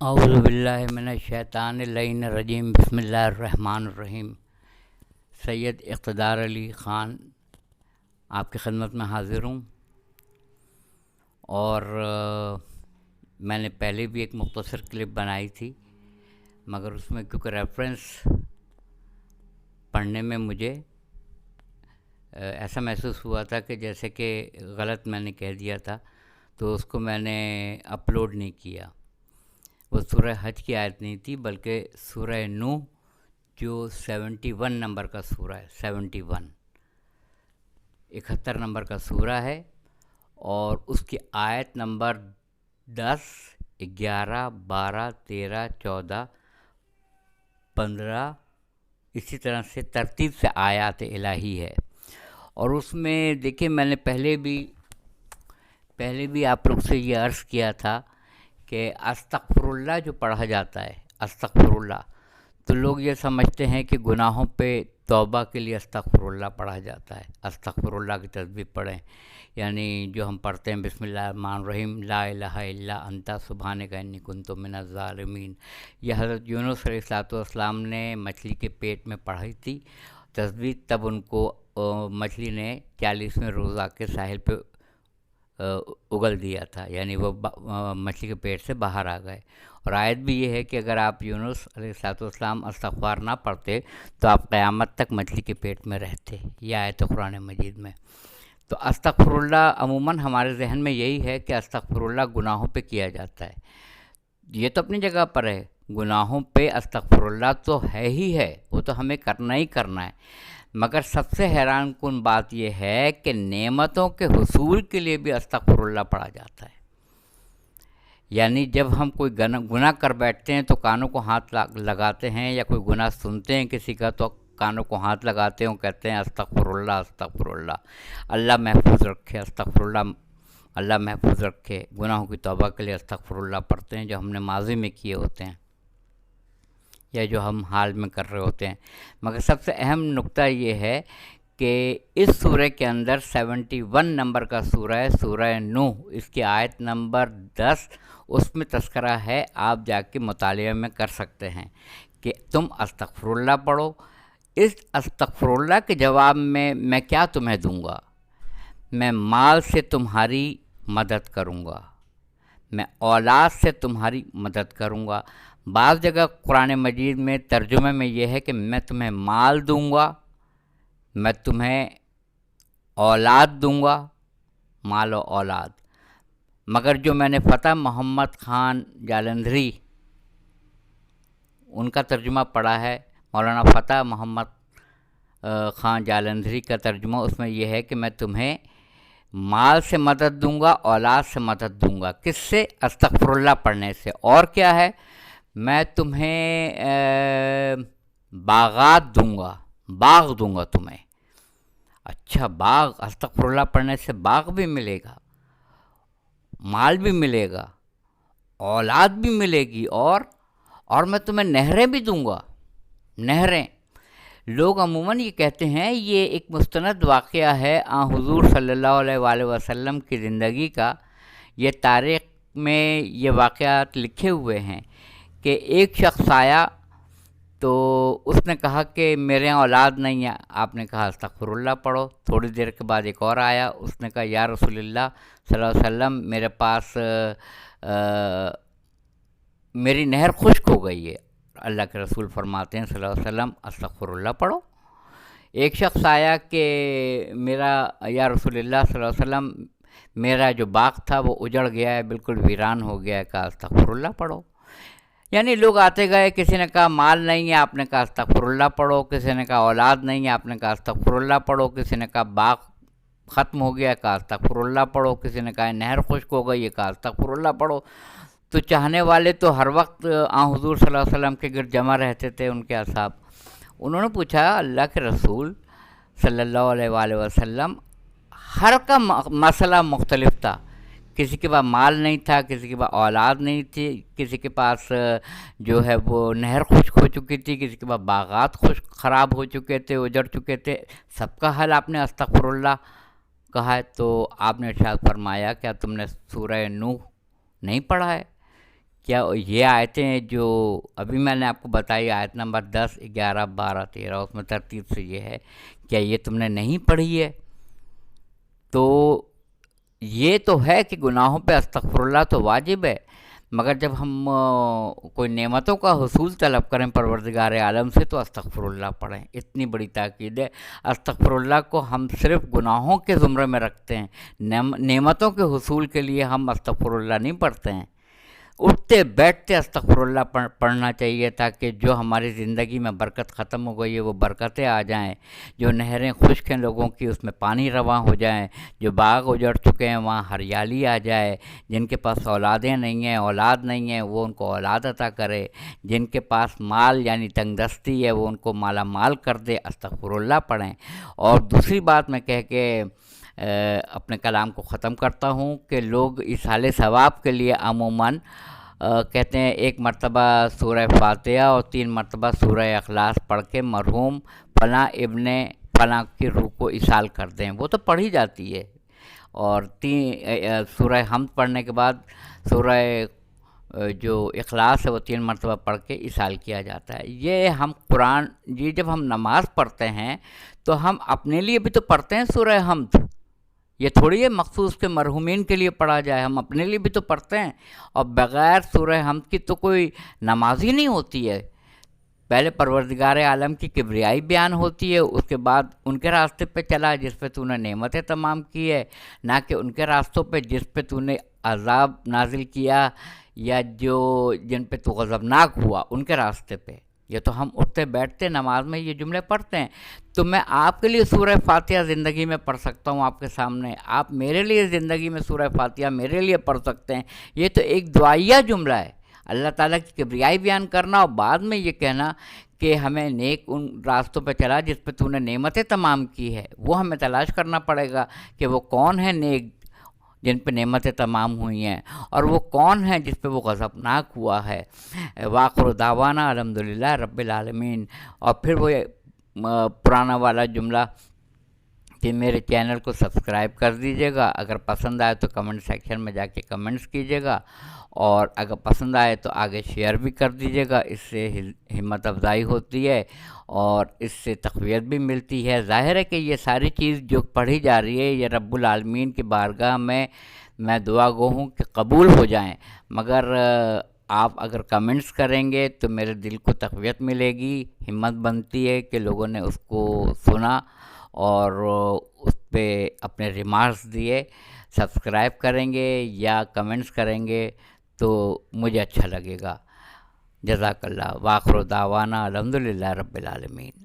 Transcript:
اعوذ باللہ من الشیطان اللعین الرجیم بسم اللہ الرحمن الرحیم۔ سید اقتدار علی خان آپ کی خدمت میں حاضر ہوں، اور میں نے پہلے بھی ایک مختصر کلپ بنائی تھی، مگر اس میں کیونکہ ریفرنس پڑھنے میں مجھے ایسا محسوس ہوا تھا کہ جیسے کہ غلط میں نے کہہ دیا تھا، تو اس کو میں نے اپلوڈ نہیں کیا۔ وہ سورہ حج کی آیت نہیں تھی، بلکہ سورہ نوح جو 71 نمبر کا سورہ ہے، 71 نمبر کا سورہ ہے، اور اس کی آیت نمبر 10، 11، 12، 13، 14، 15 اسی طرح سے ترتیب سے آیات الہی ہے۔ اور اس میں دیکھیں، میں نے پہلے بھی آپ لوگ سے یہ عرض کیا تھا کہ استغفر اللہ جو پڑھا جاتا ہے، استغفر اللہ، تو لوگ یہ سمجھتے ہیں کہ گناہوں پہ توبہ کے لیے استغفر اللہ پڑھا جاتا ہے، استغفر اللہ کی تسبیح پڑھیں، یعنی جو ہم پڑھتے ہیں بسم اللہ الرحمن الرحیم، لا الہ الا انت سبحانک انی کنت من الظالمین، یہ حضرت یونس علیہ السلام نے مچھلی کے پیٹ میں پڑھی تھی تسبیح، تب ان کو مچھلی نے 40ویں روز آ کے ساحل پہ اگل دیا تھا، یعنی وہ مچھلی کے پیٹ سے باہر آ گئے۔ اور آیت بھی یہ ہے کہ اگر آپ یونس علیہ السلام استغفار نہ پڑھتے تو آپ قیامت تک مچھلی کے پیٹ میں رہتے، یہ آیت قرآن مجید میں۔ تو استغفر اللہ عموماً ہمارے ذہن میں یہی ہے کہ استغفر اللہ گناہوں پہ کیا جاتا ہے، یہ تو اپنی جگہ پر ہے، گناہوں پہ استغفر اللہ تو ہے ہی ہے، وہ تو ہمیں کرنا ہی کرنا ہے، مگر سب سے حیران کن بات یہ ہے کہ نعمتوں کے حصول کے لیے بھی استغفر اللہ پڑھا جاتا ہے۔ یعنی جب ہم کوئی گناہ کر بیٹھتے ہیں تو کانوں کو ہاتھ لگاتے ہیں، یا کوئی گناہ سنتے ہیں کسی کا تو کانوں کو ہاتھ لگاتے ہیں، کہتے ہیں استغفر اللہ، استغفر اللہ، اللہ محفوظ رکھے، استغفر اللہ، اللہ محفوظ رکھے۔ گناہوں کی توبہ کے لیے استغفر اللہ پڑھتے ہیں جو ہم نے ماضی میں کیے ہوتے ہیں یا جو ہم حال میں کر رہے ہوتے ہیں۔ مگر سب سے اہم نقطہ یہ ہے کہ اس سورہ کے اندر 71 نمبر کا سورہ ہے، سورہ نوح، اس کی آیت نمبر 10، اس میں تذکرہ ہے، آپ جا کے مطالعہ میں کر سکتے ہیں کہ تم استغفر اللہ پڑھو۔ اس استغفر اللہ کے جواب میں کیا تمہیں دوں گا؟ میں مال سے تمہاری مدد کروں گا، میں اولاد سے تمہاری مدد کروں گا۔ بعض جگہ قرآن مجید میں ترجمے میں یہ ہے کہ میں تمہیں مال دوں گا، میں تمہیں اولاد دوں گا، مال و اولاد۔ مگر جو میں نے فتح محمد خان جالندھری ان کا ترجمہ پڑھا ہے، مولانا فتح محمد خان جالندھری کا ترجمہ، اس میں یہ ہے کہ میں تمہیں مال سے مدد دوں گا، اولاد سے مدد دوں گا۔ کس سے؟ استغفر اللہ پڑھنے سے۔ اور کیا ہے؟ میں تمہیں باغات دوں گا، باغ دوں گا تمہیں۔ اچھا، باغ، استغفر اللہ پڑھنے سے باغ بھی ملے گا، مال بھی ملے گا، اولاد بھی ملے گی، اور میں تمہیں نہریں بھی دوں گا، نہریں۔ لوگ عموماً یہ کہتے ہیں، یہ ایک مستند واقعہ ہے حضور صلی اللہ علیہ وآلہ وسلم کی زندگی کا، یہ تاریخ میں یہ واقعات لکھے ہوئے ہیں کہ ایک شخص آیا تو اس نے کہا کہ میرے یہاں اولاد نہیں ہے، آپ نے کہا استغفر اللہ پڑھو۔ تھوڑی دیر کے بعد ایک اور آیا، اس نے کہا یا رسول اللہ صلی اللہ علیہ وسلم، میرے پاس میری نہر خشک ہو گئی ہے۔ اللہ کے رسول فرماتے ہیں صلی اللہ علیہ وسلم استغفر اللہ پڑھو۔ ایک شخص آیا کہ میرا یا رسول اللہ صلی اللہ علیہ وسلم، میرا جو باغ تھا وہ اجڑ گیا ہے، بالکل ویران ہو گیا ہے، کہا استغفر اللہ پڑھو۔ یعنی لوگ آتے گئے، کسی نے کہا مال نہیں ہے، آپ نے کہا استغفر اللہ پڑھو، کسی نے کہا اولاد نہیں ہے، آپ نے کہا استغفر اللہ پڑھو، کسی نے کہا باغ ختم ہو گیا، کہا استغفر اللہ پڑھو، کسی نے کہا نہر خشک ہو گئی، یہ کہا استغفر اللہ پڑھو۔ تو چاہنے والے تو ہر وقت حضور صلی اللہ علیہ وسلم کے گرد جمع رہتے تھے، ان کے اصحاب۔ انہوں نے پوچھا اللہ کے رسول صلی اللہ علیہ وآلہ وسلم، ہر کا مسئلہ مختلف تھا، کسی کے پاس مال نہیں تھا، کسی کے پاس اولاد نہیں تھی، کسی کے پاس جو ہے وہ نہر خشک ہو چکی تھی، کسی کے پاس باغات خراب ہو چکے تھے، اجڑ چکے تھے، سب کا حل آپ نے استغفر اللہ کہا ہے۔ تو آپ نے ارشاد فرمایا کیا تم نے سورہ نوح نہیں پڑھا ہے؟ کیا یہ آیتیں جو ابھی میں نے آپ کو بتائی، آیت نمبر 10، 11، 12، 13، اس میں ترتیب سے یہ ہے، کیا یہ تم نے نہیں پڑھی ہے؟ تو یہ تو ہے کہ گناہوں پہ استغفر اللہ تو واجب ہے، مگر جب ہم کوئی نعمتوں کا حصول طلب کریں پروردگار عالم سے تو استغفر اللہ پڑھیں، اتنی بڑی تاکید ہے۔ استغفر اللہ کو ہم صرف گناہوں کے زمرے میں رکھتے ہیں، نعمتوں کے حصول کے لیے ہم استغفر اللہ نہیں پڑھتے ہیں۔ اٹھتے بیٹھتے استغفر اللہ پڑھنا چاہیے، تاکہ جو ہماری زندگی میں برکت ختم ہو گئی ہے وہ برکتیں آ جائیں، جو نہریں خشک ہیں لوگوں کی اس میں پانی رواں ہو جائیں، جو باغ اجڑ چکے ہیں وہاں ہریالی آ جائے، جن کے پاس اولادیں نہیں ہیں، اولاد نہیں ہیں، وہ ان کو اولاد عطا کرے، جن کے پاس مال یعنی تنگ دستی ہے وہ ان کو مالا مال کر دے۔ استغفر اللہ پڑھیں۔ اور دوسری بات میں کہہ کے اپنے کلام کو ختم کرتا ہوں کہ لوگ ایصال ثواب کے لیے عموماً کہتے ہیں ایک مرتبہ سورہ فاتحہ اور 3 مرتبہ سورہ اخلاص پڑھ کے مرحوم فلاں ابن فلاں کی روح کو ایصال کر دیں، وہ تو پڑھی جاتی ہے۔ اور سورہ حمد پڑھنے کے بعد سورہ جو اخلاص ہے وہ 3 مرتبہ پڑھ کے ایصال کیا جاتا ہے۔ یہ ہم قرآن جب ہم نماز پڑھتے ہیں تو ہم اپنے لیے بھی تو پڑھتے ہیں سورہ حمد، یہ تھوڑی ہے مخصوص کے مرحومین کے لیے پڑھا جائے، ہم اپنے لیے بھی تو پڑھتے ہیں۔ اور بغیر سورہ حمد کی تو کوئی نماز ہی نہیں ہوتی ہے۔ پہلے پروردگار عالم کی کبریائی بیان ہوتی ہے، اس کے بعد ان کے راستے پہ چلا جس پہ تو نے نعمتیں تمام کی ہے، نہ کہ ان کے راستوں پہ جس پہ تو نے عذاب نازل کیا یا جن پہ تو غضبناک ہوا، ان کے راستے پہ۔ یہ تو ہم اٹھتے بیٹھتے نماز میں یہ جملے پڑھتے ہیں۔ تو میں آپ کے لیے سورہ فاتحہ زندگی میں پڑھ سکتا ہوں آپ کے سامنے، آپ میرے لیے زندگی میں سورہ فاتحہ میرے لیے پڑھ سکتے ہیں۔ یہ تو ایک دعائیہ جملہ ہے، اللہ تعالیٰ کی کبریائی بیان کرنا اور بعد میں یہ کہنا کہ ہمیں نیک ان راستوں پہ چلا جس پہ تو نے نعمتیں تمام کی ہے۔ وہ ہمیں تلاش کرنا پڑے گا کہ وہ کون ہے نیک جن پہ نعمتیں تمام ہوئی ہیں، اور وہ کون ہیں جس پہ وہ غضبناک ہوا ہے۔ وآخر دعوانا الحمدللہ رب العالمین۔ اور پھر وہ پرانا والا جملہ کہ میرے چینل کو سبسکرائب کر دیجیے گا، اگر پسند آئے تو کمنٹ سیکشن میں جا کے کمنٹس کیجیے گا، اور اگر پسند آئے تو آگے شیئر بھی کر دیجیے گا، اس سے ہمت افزائی ہوتی ہے اور اس سے تقویت بھی ملتی ہے۔ ظاہر ہے کہ یہ ساری چیز جو پڑھی جا رہی ہے یہ رب العالمین کی بارگاہ میں دعا گو ہوں کہ قبول ہو جائیں، مگر آپ اگر کمنٹس کریں گے تو میرے دل کو تقویت ملے گی، ہمت بنتی ہے کہ لوگوں نے اس کو سنا اور اس پہ اپنے ریمارکس دیے۔ سبسکرائب کریں گے یا کمنٹس کریں گے تو مجھے اچھا لگے گا۔ جزاک اللہ۔ وآخر دعوانا الحمدللہ رب العالمین۔